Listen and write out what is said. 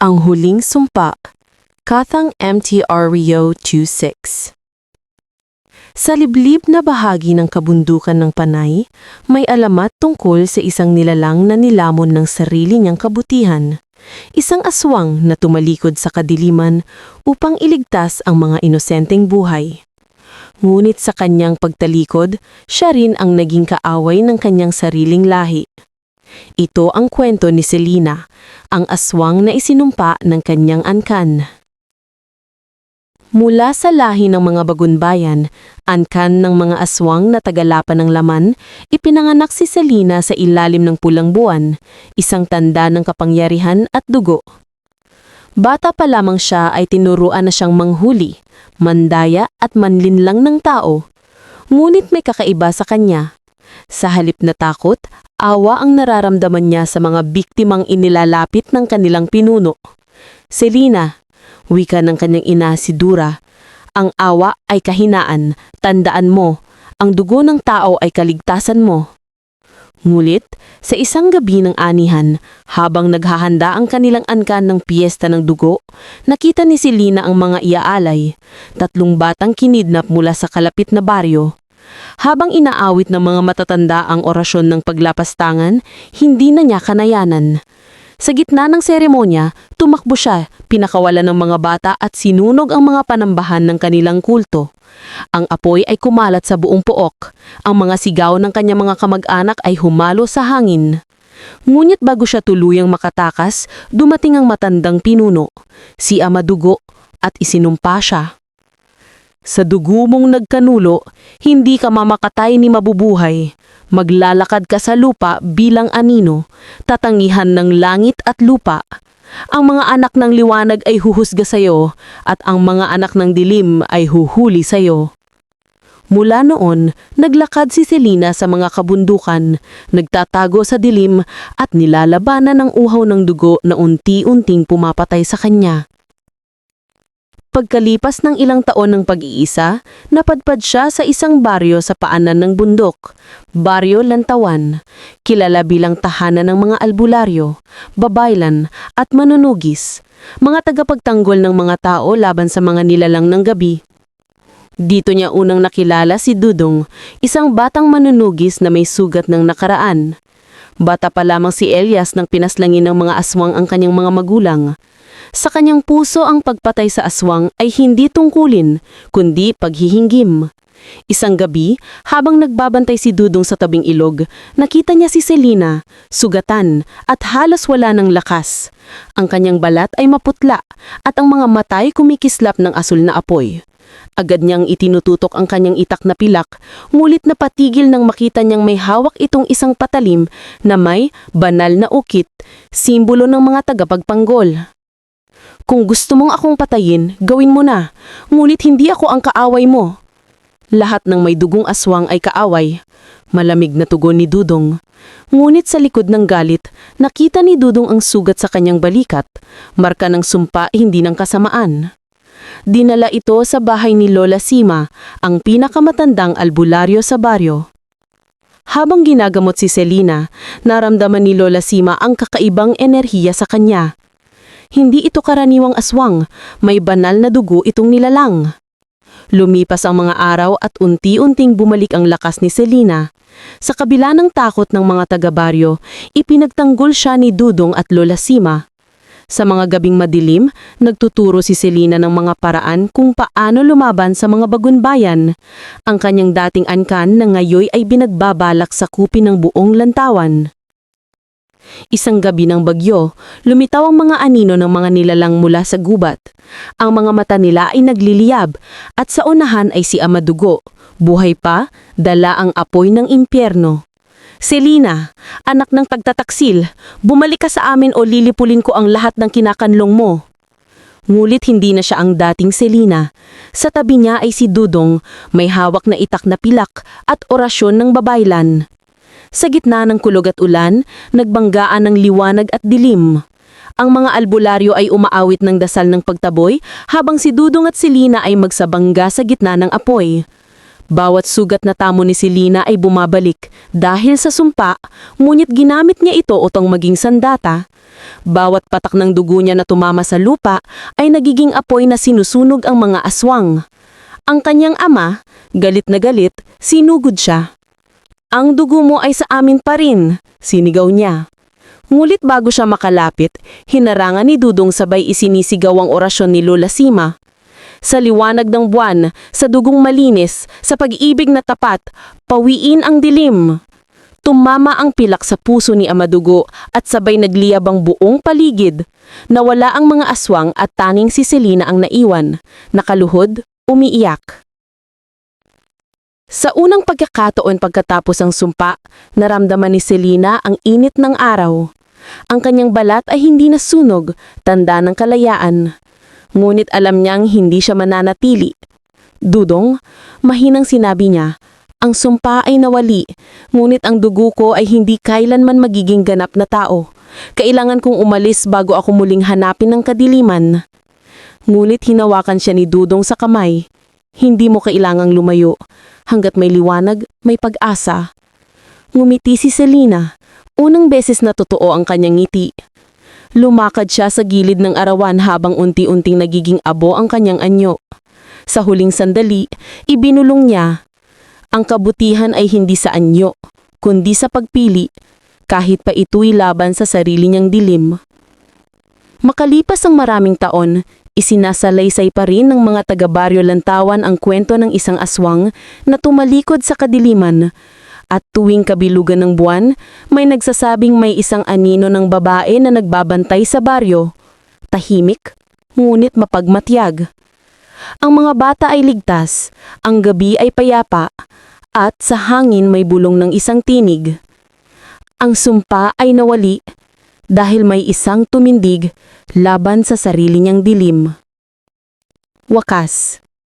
Ang Huling Sumpa, Kathang MTR Rio 26. Sa liblib na bahagi ng kabundukan ng Panay, may alamat tungkol sa isang nilalang na nilamon ng sarili niyang kabutihan. Isang aswang na tumalikod sa kadiliman upang iligtas ang mga inosenteng buhay. Ngunit sa kanyang pagtalikod, siya rin ang naging kaaway ng kanyang sariling lahi. Ito ang kwento ni Selina, ang aswang na isinumpa ng kanyang angkan. Mula sa lahi ng mga Bagunbayan, angkan ng mga aswang na tagalapan ng laman, ipinanganak si Selina sa ilalim ng pulang buwan, isang tanda ng kapangyarihan at dugo. Bata pa lamang siya ay tinuruan na siyang manghuli, mandaya at manlinlang ng tao. Ngunit may kakaiba sa kanya. Sa halip na takot, awa ang nararamdaman niya sa mga biktimang inilalapit ng kanilang pinuno. Selina, wika ng kanyang ina si Dura, ang awa ay kahinaan, tandaan mo, ang dugo ng tao ay kaligtasan mo. Ngulit, sa isang gabi ng anihan, habang naghahanda ang kanilang angkan ng piyesta ng dugo, nakita ni Selina ang mga iaalay, 3 batang kinidnap mula sa kalapit na baryo. Habang inaawit ng mga matatanda ang orasyon ng paglapastangan, hindi na niya kanayanan. Sa gitna ng seremonya, tumakbo siya, pinakawalan ng mga bata at sinunog ang mga panambahan ng kanilang kulto. Ang apoy ay kumalat sa buong pook. Ang mga sigaw ng kanyang mga kamag-anak ay humalo sa hangin. Ngunit bago siya tuluyang makatakas, dumating ang matandang pinuno, si Ama Dugo, at isinumpa siya. Sa dugo mong nagkanulo, hindi ka mamakatay ni mabubuhay. Maglalakad ka sa lupa bilang anino, tatangihan ng langit at lupa. Ang mga anak ng liwanag ay huhusga sa'yo, at ang mga anak ng dilim ay huhuli sa'yo. Mula noon, naglakad si Selina sa mga kabundukan, nagtatago sa dilim at nilalabanan ng uhaw ng dugo na unti-unting pumapatay sa kanya. Pagkalipas ng ilang taon ng pag-iisa, napadpad siya sa isang baryo sa paanan ng bundok, Baryo Lantawan, kilala bilang tahanan ng mga albularyo, babaylan at manunugis, mga tagapagtanggol ng mga tao laban sa mga nilalang ng gabi. Dito niya unang nakilala si Dudong, isang batang manunugis na may sugat ng nakaraan. Bata pa lamang si Elias nang pinaslangin ng mga aswang ang kanyang mga magulang. Sa kanyang puso ang pagpatay sa aswang ay hindi tungkulin, kundi paghihinggim. Isang gabi, habang nagbabantay si Dudong sa tabing ilog, nakita niya si Selina, sugatan at halos wala ng lakas. Ang kanyang balat ay maputla at ang mga mata ay kumikislap ng asul na apoy. Agad niyang itinututok ang kanyang itak na pilak, ngulit na patigil nang makita niyang may hawak itong isang patalim na may banal na ukit, simbolo ng mga tagapagpanggol. Kung gusto mong akong patayin, gawin mo na, ngunit hindi ako ang kaaway mo. Lahat ng may dugong aswang ay kaaway. Malamig na tugon ni Dudong. Ngunit sa likod ng galit, nakita ni Dudong ang sugat sa kanyang balikat, marka ng sumpa hindi ng kasamaan. Dinala ito sa bahay ni Lola Sima, ang pinakamatandang albularyo sa baryo. Habang ginagamot si Selina, naramdaman ni Lola Sima ang kakaibang enerhiya sa kanya. Hindi ito karaniwang aswang, may banal na dugo itong nilalang. Lumipas ang mga araw at unti-unting bumalik ang lakas ni Selina. Sa kabila ng takot ng mga taga-baryo, ipinagtanggol siya ni Dudong at Lola Sima. Sa mga gabing madilim, nagtuturo si Selina ng mga paraan kung paano lumaban sa mga Bagunbayan. Ang kanyang dating angkan na ngayoy ay binagbabalak sa kupin ng buong Lantawan. Isang gabi ng bagyo, lumitaw ang mga anino ng mga nilalang mula sa gubat. Ang mga mata nila ay nagliliyab at sa unahan ay si Ama Dugo. Buhay pa, dala ang apoy ng impyerno. Selina, anak ng tagtataksil, bumalik ka sa amin o lilipulin ko ang lahat ng kinakanlong mo. Ngulit hindi na siya ang dating Selina. Sa tabi niya ay si Dudong, may hawak na itak na pilak at orasyon ng babaylan. Sa gitna ng kulog at ulan, nagbanggaan ng liwanag at dilim. Ang mga albularyo ay umaawit ng dasal ng pagtaboy habang si Dudong at Selina ay magsabangga sa gitna ng apoy. Bawat sugat na tamo ni Selena ay bumabalik dahil sa sumpa, ngunit ginamit niya ito upang maging sandata. Bawat patak ng dugo niya na tumama sa lupa ay nagiging apoy na sinusunog ang mga aswang. Ang kanyang ama, galit na galit, sinugod siya. "Ang dugo mo ay sa amin pa rin," sinigaw niya. Ngulit bago siya makalapit, hinarangan ni Dudong sabay isinisigaw ang orasyon ni Lola Sima. Sa liwanag ng buwan, sa dugong malinis, sa pag-ibig na tapat, pawiin ang dilim. Tumama ang pilak sa puso ni Ama Dugo at sabay nagliyab ang buong paligid. Nawala ang mga aswang at tanging si Selena ang naiwan. Nakaluhod, umiiyak. Sa unang pagkakataon pagkatapos ang sumpa, naramdaman ni Selena ang init ng araw. Ang kanyang balat ay hindi nasunog, tanda ng kalayaan. Ngunit alam niyang hindi siya mananatili. "Dudong," mahinang sinabi niya, "ang sumpa ay nawali, ngunit ang dugo ko ay hindi kailanman magiging ganap na tao. Kailangan kong umalis bago ako muling hanapin ng kadiliman." Ngunit hinawakan siya ni Dudong sa kamay. "Hindi mo kailangang lumayo. Hanggat may liwanag, may pag-asa." Ngumiti si Selena. Unang beses na totoo ang kanyang ngiti. Lumakad siya sa gilid ng arawan habang unti-unting nagiging abo ang kanyang anyo. Sa huling sandali, ibinulong niya, "Ang kabutihan ay hindi sa anyo, kundi sa pagpili, kahit pa ito'y laban sa sarili niyang dilim." Makalipas ang maraming taon, isinasalaysay pa rin ng mga taga-Baryo Lantawan ang kwento ng isang aswang na tumalikod sa kadiliman. At tuwing kabilugan ng buwan, may nagsasabing may isang anino ng babae na nagbabantay sa baryo. Tahimik, ngunit mapagmatyag. Ang mga bata ay ligtas, ang gabi ay payapa, at sa hangin may bulong ng isang tinig. Ang sumpa ay nawali dahil may isang tumindig laban sa sarili niyang dilim. Wakas.